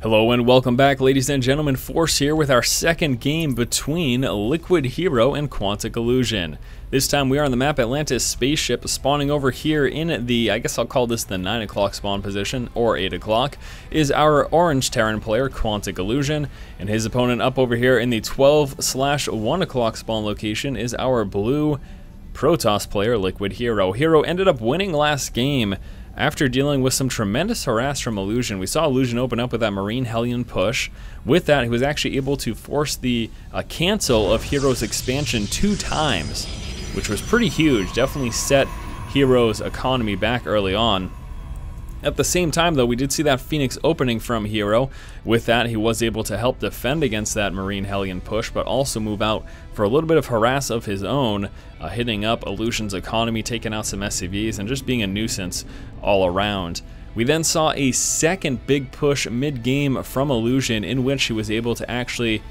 Hello and welcome back, ladies and gentlemen. Force here with our second game between Liquid HerO and Quantic Illusion. This time we are on the map Atlantis spaceship, spawning over here in the, I guess I'll call this the 9 o'clock spawn position, or 8 o'clock, is our orange Terran player, Quantic Illusion, and his opponent up over here in the 12/1 o'clock spawn location is our blue Protoss player, Liquid HerO. HerO ended up winning last game after dealing with some tremendous harass from Illusion. We saw Illusion open up with that Marine Hellion push. With that, he was actually able to force the cancel of HerO's expansion 2 times, which was pretty huge. Definitely set HerO's economy back early on. At the same time, though, we did see that Phoenix opening from HerO. With that, he was able to help defend against that Marine Hellion push, but also move out for a little bit of harass of his own, hitting up Illusion's economy, taking out some SCVs, and just being a nuisance all around. We then saw a second big push mid-game from Illusion, in which he was able to actually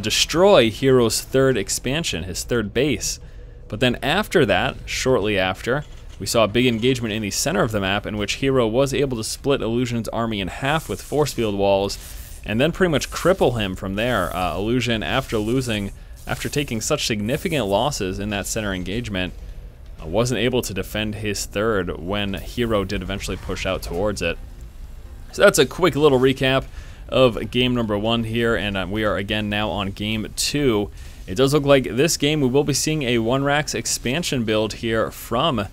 destroy HerO's third expansion, his third base. But then after that, shortly after, we saw a big engagement in the center of the map in which HerO was able to split Illusion's army in half with force field walls and then pretty much cripple him from there. Illusion, after taking such significant losses in that center engagement, wasn't able to defend his third when HerO did eventually push out towards it. So that's a quick little recap of game number 1 here, and we are again now on game 2. It does look like this game we will be seeing a 1-Rax expansion build here from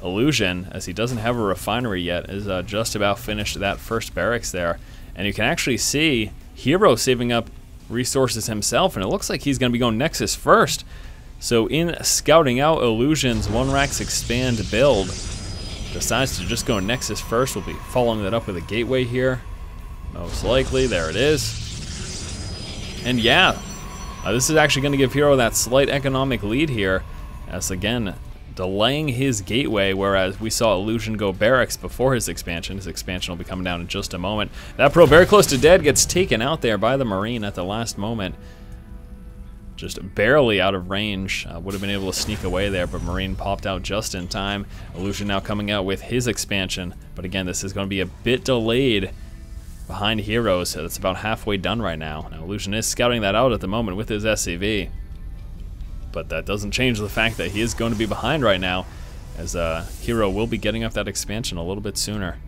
Illusion, as he doesn't have a refinery yet, is just about finished that first barracks there. And you can actually see HerO saving up resources himself, and it looks like he's going to be going Nexus first. So in scouting out Illusion's 1-Rax expand build, decides to just go Nexus first. We'll be following that up with a gateway here, most likely. There it is. And yeah, this is actually going to give HerO that slight economic lead here, as again, delaying his gateway, whereas we saw Illusion go barracks before his expansion. His expansion will be coming down in just a moment. That pro very close to dead, gets taken out there by the Marine at the last moment. Just barely out of range, would have been able to sneak away there, but Marine popped out just in time. Illusion now coming out with his expansion, but again, this is going to be a bit delayed behind HerO, so it's about halfway done right now. Now Illusion is scouting that out at the moment with his SCV. But that doesn't change the fact that he is going to be behind right now, as HerO will be getting up that expansion a little bit sooner.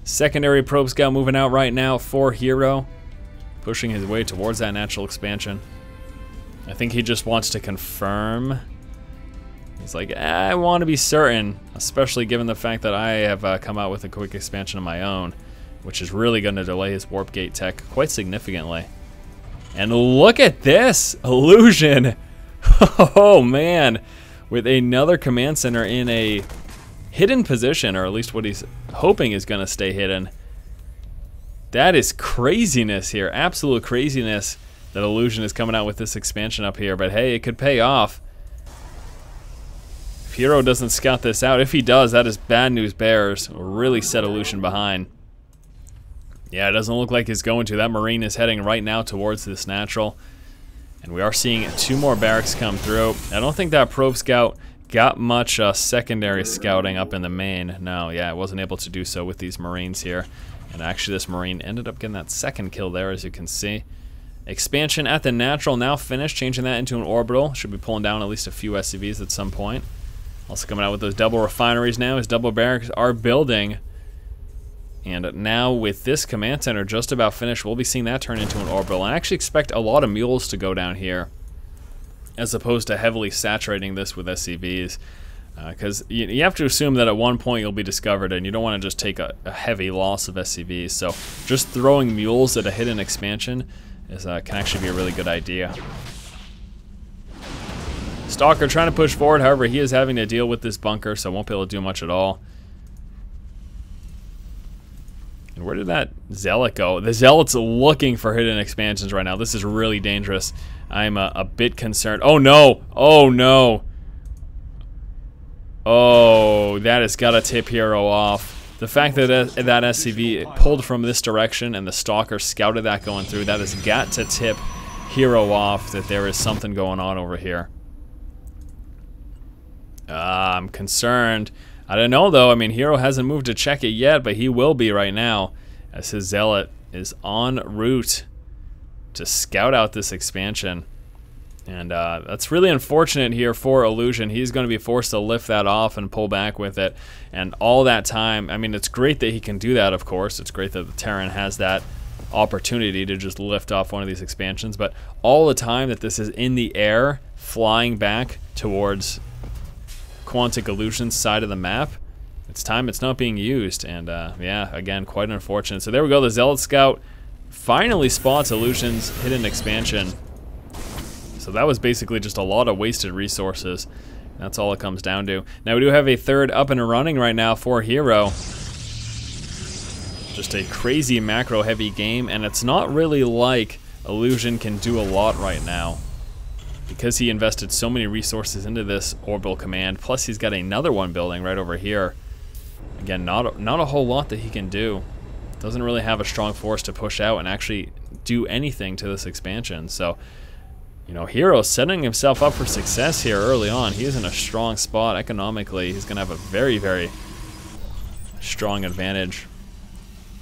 Secondary probe scout moving out right now for HerO, pushing his way towards that natural expansion. I think he just wants to confirm. He's like, I want to be certain, especially given the fact that I have come out with a quick expansion of my own, which is really going to delay his warp gate tech quite significantly. And look at this, Illusion. Oh man, with another command center in a hidden position, or at least what he's hoping is going to stay hidden. That is craziness here, absolute craziness that Illusion is coming out with this expansion up here, but hey, it could pay off. If HerO doesn't scout this out, if he does, that is bad news bears. Will really set Illusion behind. Yeah, it doesn't look like he's going to. That Marine is heading right now towards this natural. And we are seeing 2 more barracks come through. I don't think that probe scout got much secondary scouting up in the main. No, yeah, it wasn't able to do so with these Marines here. And actually this Marine ended up getting that second kill there, as you can see. Expansion at the natural now finished, changing that into an orbital. Should be pulling down at least a few SCVs at some point. Also coming out with those double refineries now, as double barracks are building. And now with this command center just about finished, we'll be seeing that turn into an orbital. And I actually expect a lot of mules to go down here, as opposed to heavily saturating this with SCVs. Because you have to assume that at one point you'll be discovered, and you don't want to just take a heavy loss of SCVs. So just throwing mules at a hidden expansion can actually be a really good idea. Stalker trying to push forward, however, he is having to deal with this bunker, so won't be able to do much at all. And where did that Zealot go? The Zealot's looking for hidden expansions right now. This is really dangerous. I'm a bit concerned. Oh no! Oh no! Oh, that has got to tip HerO off. The fact that that SCV pulled from this direction and the Stalker scouted that going through, that has got to tip HerO off that there is something going on over here. I'm concerned. I don't know though. I mean, HerO hasn't moved to check it yet, but he will be right now, as his Zealot is en route to scout out this expansion. And that's really unfortunate here for Illusion. He's going to be forced to lift that off and pull back with it. And all that time, I mean, it's great that he can do that, of course. It's great that the Terran has that opportunity to just lift off one of these expansions. But all the time that this is in the air, flying back towards Quantic Illusion's side of the map, it's time it's not being used. And yeah, again, quite unfortunate. So there we go. The Zealot Scout finally spots Illusion's hidden expansion. So that was basically just a lot of wasted resources. That's all it comes down to. Now we do have a third up and running right now for HerO. Just a crazy macro heavy game, and it's not really like Illusion can do a lot right now, because he invested so many resources into this orbital command, plus he's got another one building right over here. Again, not a whole lot that he can do. Doesn't really have a strong force to push out and actually do anything to this expansion. So, you know, HerO's setting himself up for success here early on. He is in a strong spot economically. He's going to have a very, very strong advantage.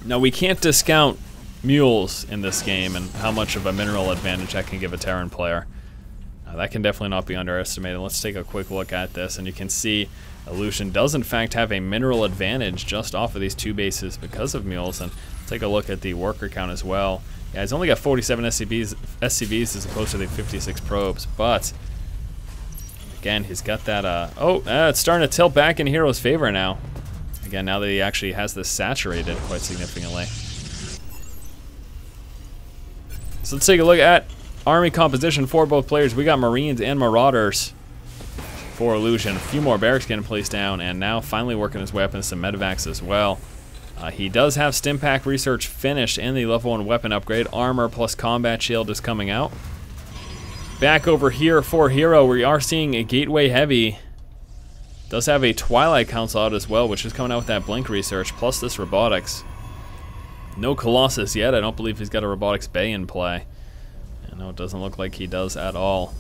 Now, we can't discount mules in this game and how much of a mineral advantage that can give a Terran player. That can definitely not be underestimated. Let's take a quick look at this, and you can see Illusion does in fact have a mineral advantage just off of these two bases because of mules. And take a look at the worker count as well. Yeah, he's only got 47 SCVs as opposed to the 56 probes, but again, he's got that, it's starting to tilt back in HerO's favor now. Again, now that he actually has this saturated quite significantly. So let's take a look at army composition for both players. We got Marines and Marauders for Illusion. A few more barracks getting placed down, and now finally working his way up into some medevacs as well. He does have Stimpak research finished and the level 1 weapon upgrade. Armor plus combat shield is coming out. Back over here for HerO, we are seeing a Gateway Heavy. Does have a Twilight Council out as well, which is coming out with that Blink research, plus this robotics. No Colossus yet. I don't believe he's got a robotics bay in play. No, it doesn't look like he does at all.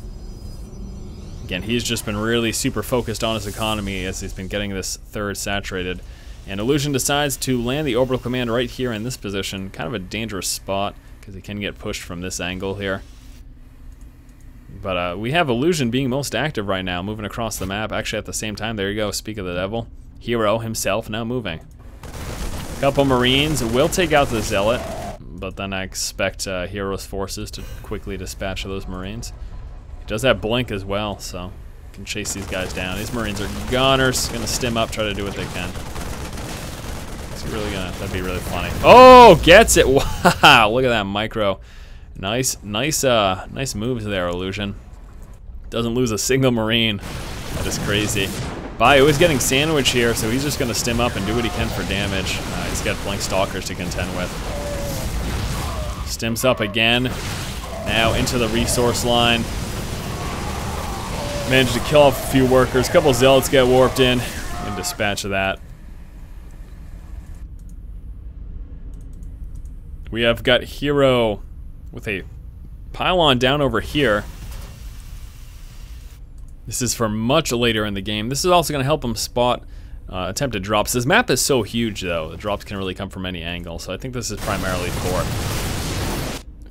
Again, he's just been really super focused on his economy as he's been getting this third saturated. And Illusion decides to land the orbital command right here in this position. Kind of a dangerous spot because he can get pushed from this angle here. But we have Illusion being most active right now, moving across the map. Actually, at the same time, there you go, speak of the devil. HerO himself now moving. A couple Marines will take out the Zealot, but then I expect HerO's forces to quickly dispatch those Marines. He does have Blink as well, so can chase these guys down. These Marines are gunners, gonna stim up, try to do what they can. Is he really gonna? That'd be really funny. Oh, gets it! Wow, look at that micro. Nice moves there, Illusion. Doesn't lose a single Marine. That is crazy. Bio is getting sandwiched here, so he's just gonna stim up and do what he can for damage. He's got Blink Stalkers to contend with. Stims up again. Now into the resource line. Managed to kill off a few workers. A couple Zealots get warped in. And dispatch of that. We have got HerO with a pylon down over here. This is for much later in the game. This is also going to help him spot attempted drops. This map is so huge, though. The drops can really come from any angle. So I think this is primarily for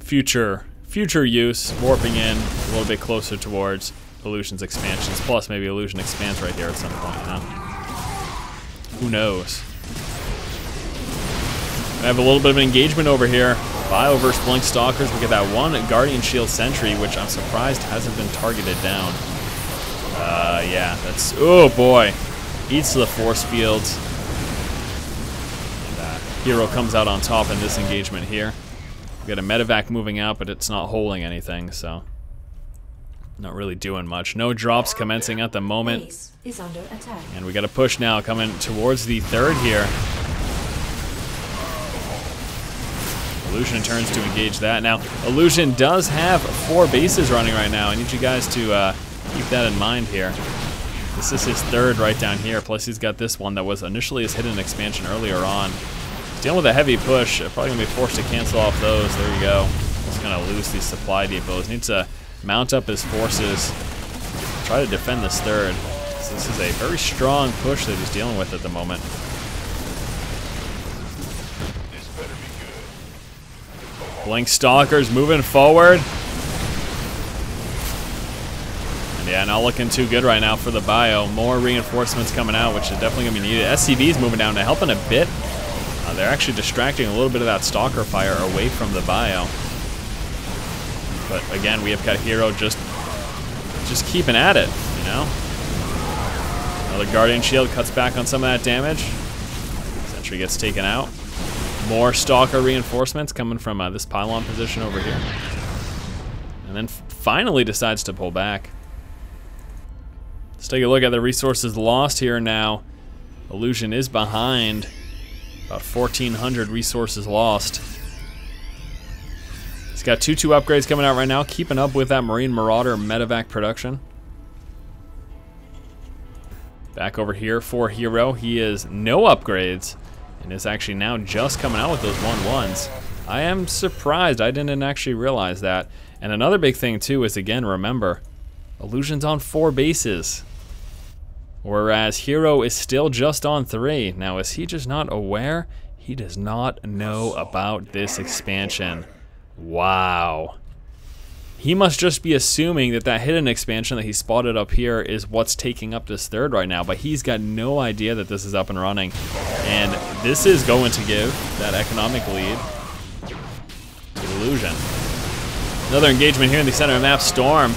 future use, warping in a little bit closer towards Illusion's expansions. Plus, maybe Illusion expands right here at some point, you know? Who knows? I have a little bit of an engagement over here. Bio versus Blink Stalkers. We get that one Guardian Shield Sentry, which I'm surprised hasn't been targeted down. Yeah, that's... Oh, boy. Eats the force fields. And HerO comes out on top in this engagement here. We got a medevac moving out, but it's not holding anything, so... Not really doing much. No drops commencing at the moment. Base is under attack. And we got a push now coming towards the third here. Illusion turns to engage that. Now, Illusion does have 4 bases running right now. I need you guys to keep that in mind here. This is his third right down here, plus he's got this one that was initially his hidden expansion earlier on. He's dealing with a heavy push, probably going to be forced to cancel off those. There you go. He's going to lose these supply depots. Needs to mount up his forces, try to defend this third. So this is a very strong push that he's dealing with at the moment. Blink Stalkers moving forward. And yeah, not looking too good right now for the bio. More reinforcements coming out, which is definitely going to be needed. SCV's moving down to helping a bit. They're actually distracting a little bit of that Stalker fire away from the bio. But again, we have got HerO just keeping at it, you know? Another Guardian Shield cuts back on some of that damage. Sentry gets taken out. More Stalker reinforcements coming from this pylon position over here. And then finally decides to pull back. Let's take a look at the resources lost here now. Illusion is behind. About 1,400 resources lost. He's got 2-2 upgrades coming out right now, keeping up with that Marine Marauder medevac production. Back over here for HerO, he is no upgrades, and is actually now just coming out with those 1-1s. I am surprised, I didn't actually realize that. And another big thing too is, again, remember, Illusion's on 4 bases. Whereas HerO is still just on 3. Now, is he just not aware? He does not know about this expansion. Wow. He must just be assuming that that hidden expansion that he spotted up here is what's taking up this third right now, but he's got no idea that this is up and running. And this is going to give that economic lead to Illusion. Another engagement here in the center of the map, Storm.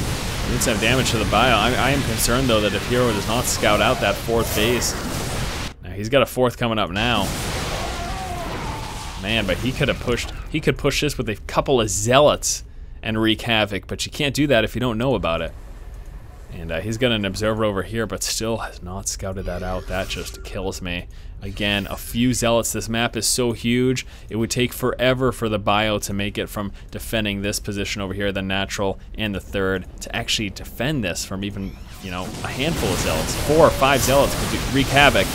Needs some damage to the bio. I am concerned though that if HerO does not scout out that 4th base, now he's got a 4th coming up now. Man, but he could push this with a couple of zealots and wreak havoc, but you can't do that if you don't know about it. And he's got an observer over here, but still has not scouted that out. That just kills me. Again, a few zealots. This map is so huge, it would take forever for the bio to make it from defending this position over here, the natural and the 3rd, to actually defend this from even, you know, a handful of zealots. 4 or 5 zealots could wreak havoc.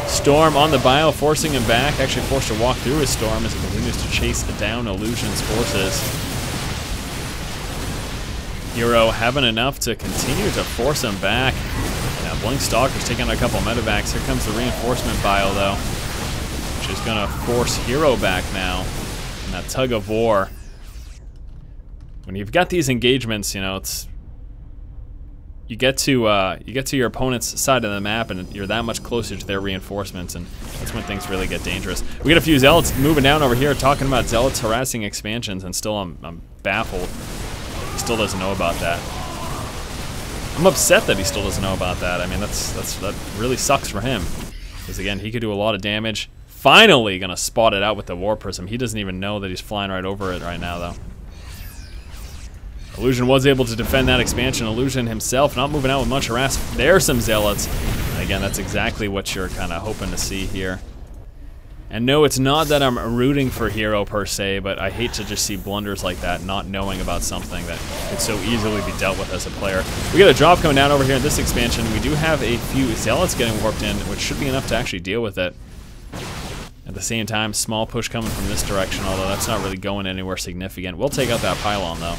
Storm on the bio, forcing him back, actually forced to walk through his Storm as he continues to chase down Illusion's forces. HerO having enough to continue to force him back. Now, Blink Stalker's taking out a couple medevacs. Here comes the reinforcement bio, though, which is going to force HerO back now in that tug of war. When you've got these engagements, you know, it's you get to your opponent's side of the map, and you're that much closer to their reinforcements, and that's when things really get dangerous. We got a few zealots moving down over here, talking about zealots harassing expansions, and still I'm baffled. He still doesn't know about that. I'm upset that he still doesn't know about that. I mean, that really sucks for him, because again, he could do a lot of damage. Finally gonna spot it out with the War Prism. He doesn't even know that he's flying right over it right now, though. Illusion was able to defend that expansion. Illusion himself not moving out with much harass. There's some zealots. And again, that's exactly what you're kind of hoping to see here. And no, it's not that I'm rooting for HerO per se, but I hate to just see blunders like that, not knowing about something that could so easily be dealt with as a player. We got a drop coming down over here in this expansion. We do have a few zealots getting warped in, which should be enough to actually deal with it. At the same time, small push coming from this direction, although that's not really going anywhere significant. We'll take out that pylon, though.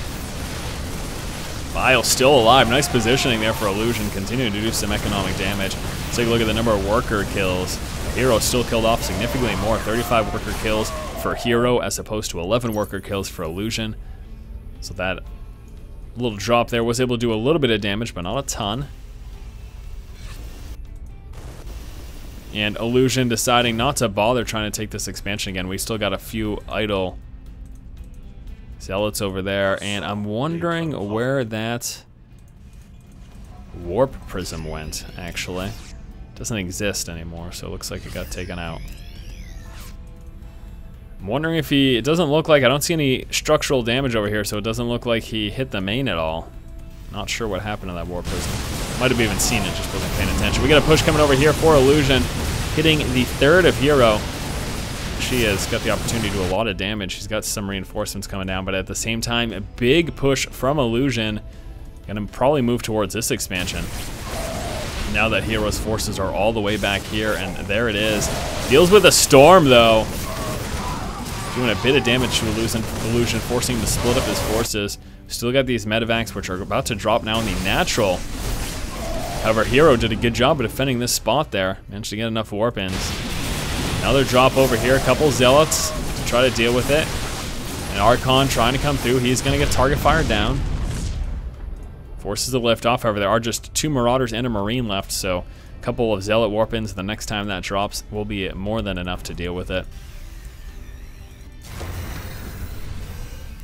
Bile still alive. Nice positioning there for Illusion, continuing to do some economic damage. Let's take a look at the number of worker kills. HerO still killed off significantly more, 35 worker kills for HerO as opposed to 11 worker kills for Illusion. So that little drop there was able to do a little bit of damage, but not a ton. And Illusion deciding not to bother trying to take this expansion again. We still got a few idle zealots over there, and I'm wondering where that warp prism went, actually. It doesn't exist anymore, so it looks like it got taken out. I'm wondering if it doesn't look like, I don't see any structural damage over here, so it doesn't look like he hit the main at all. Not sure what happened to that warp prism. Might have even seen it, just wasn't paying attention. We got a push coming over here for Illusion, hitting the 3rd of HerO. She has got the opportunity to do a lot of damage. She's got some reinforcements coming down, but at the same time, a big push from Illusion. Gonna probably move towards this expansion. Now that HerO's forces are all the way back here, and there it is. Deals with a storm, though. Doing a bit of damage to Illusion, forcing him to split up his forces. Still got these medevacs, which are about to drop now in the natural. However, HerO did a good job of defending this spot there. Managed to get enough warp ins. Another drop over here, a couple zealots to try to deal with it. And Archon trying to come through. He's going to get target fire down. Forces the lift off. However, there are just 2 Marauders and a Marine left, so a couple of Zealot Warpins the next time that drops will be more than enough to deal with it.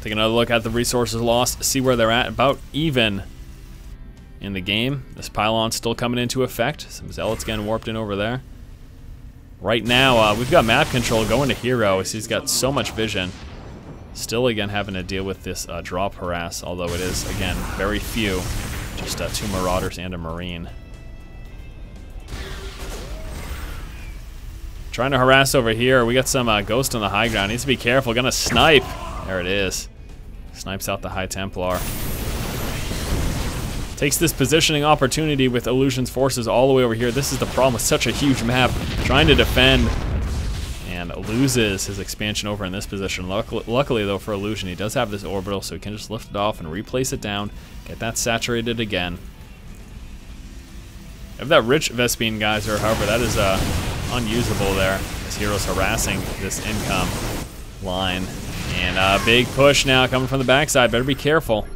Take another look at the resources lost, see where they're at, about even in the game. This pylon's still coming into effect. Some Zealots getting warped in over there. Right now, we've got map control going to HerO, as he's got so much vision. Still, again, having to deal with this drop harass, although it is, again, very few. Just 2 Marauders and a Marine. Trying to harass over here. We got some Ghost on the high ground. Needs to be careful. Gonna snipe. There it is. Snipes out the High Templar. Takes this positioning opportunity with Illusion's forces all the way over here. This is the problem with such a huge map. Trying to defend. And loses his expansion over in this position. Luckily, though, for Illusion, he does have this orbital, so he can just lift it off and replace it down. Get that saturated again. If that rich Vespene geyser, however, that is unusable there, as HerO's harassing this income line. And a big push now coming from the backside. Better be careful.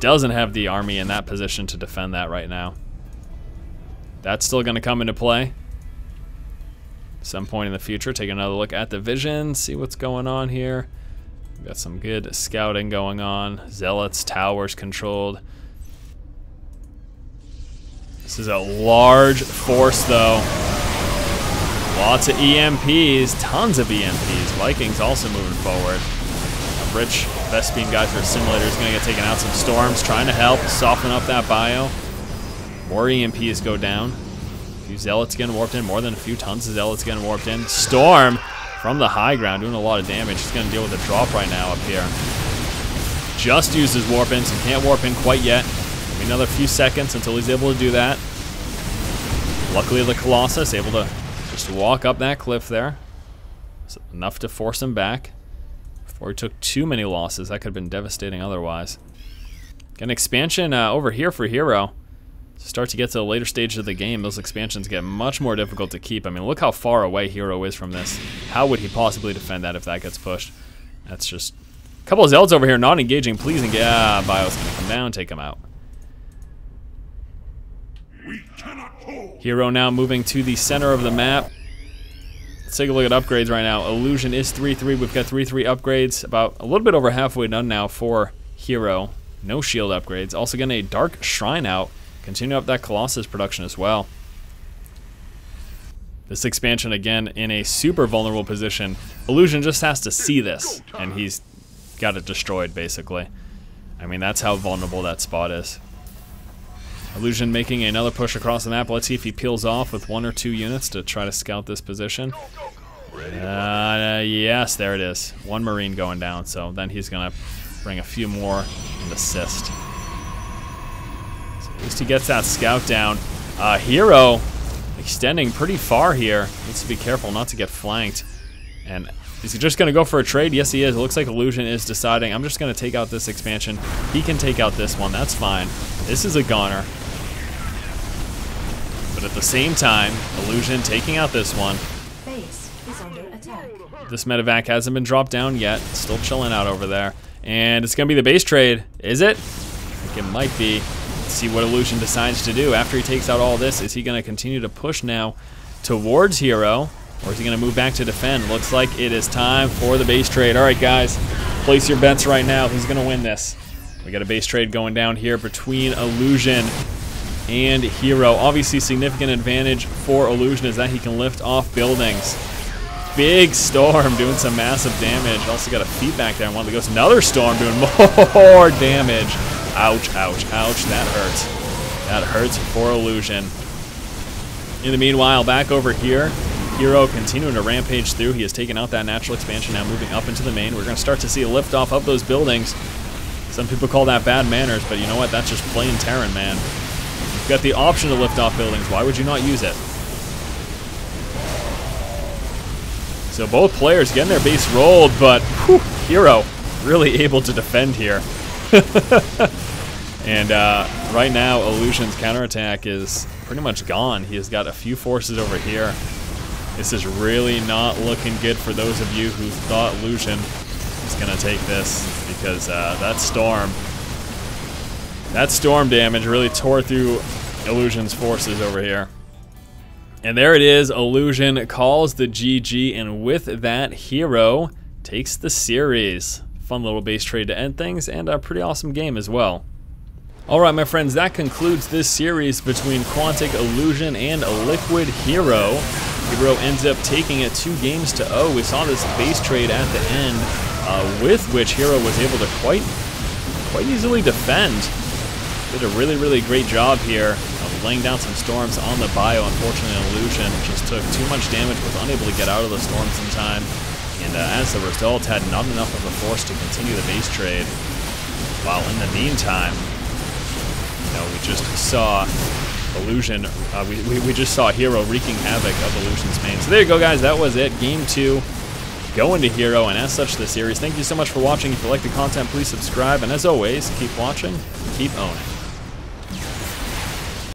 Doesn't have the army in that position to defend that right now. That's still going to come into play. Some point in the future, take another look at the vision, see what's going on here. We've got some good scouting going on. Zealots, towers controlled. This is a large force, though. Lots of EMPs, tons of EMPs. Vikings also moving forward. A rich Vespene Geyser Simulator is going to get taken out. Some storms trying to help soften up that bio. More EMPs go down. A few Zealots getting warped in, more than a few tons of Zealots getting warped in. Storm from the high ground doing a lot of damage. He's going to deal with a drop right now up here. Just used his warp in, so can't warp in quite yet. Maybe another few seconds until he's able to do that. Luckily, the Colossus able to just walk up that cliff there. It's enough to force him back before he took too many losses. That could have been devastating otherwise. Get an expansion over here for HerO. Start to get to the later stages of the game, those expansions get much more difficult to keep. I mean, look how far away HerO is from this. How would he possibly defend that if that gets pushed? That's just a couple of Zealots over here not engaging, pleasing. Yeah, Bio's gonna come down, take him out. HerO now moving to the center of the map. Let's take a look at upgrades right now. Illusion is 3-3. We've got 3-3 upgrades, about a little bit over halfway done now for HerO. No shield upgrades. Also getting a Dark Shrine out. Continue up that Colossus production as well. This expansion, again, in a super vulnerable position. Illusion just has to see this, and he's got it destroyed, basically. I mean, that's how vulnerable that spot is. Illusion making another push across the map. Let's see if he peels off with 1 or 2 units to try to scout this position. Yes, there it is. 1 Marine going down, so then he's going to bring a few more and assist. At least he gets that scout down. HerO extending pretty far here. Needs to be careful not to get flanked. And is he just going to go for a trade? Yes, he is. It looks like Illusion is deciding, I'm just going to take out this expansion. He can take out this one. That's fine. This is a goner. But at the same time, Illusion taking out this one. Base is under attack. This medevac hasn't been dropped down yet. It's still chilling out over there. And it's going to be the base trade. Is it? I think it might be. See what Illusion decides to do after he takes out all this. Is he going to continue to push now towards HerO, or is he going to move back to defend? Looks like it is time for the base trade. All right, guys, place your bets right now. Who's going to win this? We got a base trade going down here between Illusion and HerO. Obviously, significant advantage for Illusion is that he can lift off buildings. Big storm doing some massive damage. Also got a feedback there on one of the ghosts. Another storm doing more damage. Ouch, ouch, ouch. That hurts. That hurts for Illusion. In the meanwhile, back over here, HerO continuing to rampage through. He has taken out that natural expansion, now moving up into the main. We're going to start to see a lift off of those buildings. Some people call that bad manners, but you know what? That's just plain Terran, man. You've got the option to lift off buildings. Why would you not use it? So both players getting their base rolled, but whew, HerO really able to defend here. And right now, Illusion's counterattack is pretty much gone. He has got a few forces over here. This is really not looking good for those of you who thought Illusion going to take this because that storm damage really tore through Illusion's forces over here. And there it is. Illusion calls the GG, and with that, HerO takes the series. Fun little base trade to end things, and a pretty awesome game as well. Alright, my friends, that concludes this series between Quantic Illusion and Liquid HerO. HerO ends up taking it 2-0. We saw this base trade at the end, with which HerO was able to quite easily defend. Did a really great job here of laying down some storms on the bio. Unfortunately, Illusion just took too much damage, was unable to get out of the storms in time, and as a result, had not enough of a force to continue the base trade. While in the meantime, we just saw Illusion, we just saw HerO wreaking havoc of Illusion's main. So there you go, guys. That was it. Game 2 going to HerO, and as such, the series. Thank you so much for watching. If you like the content, please subscribe, and as always, keep watching, keep owning.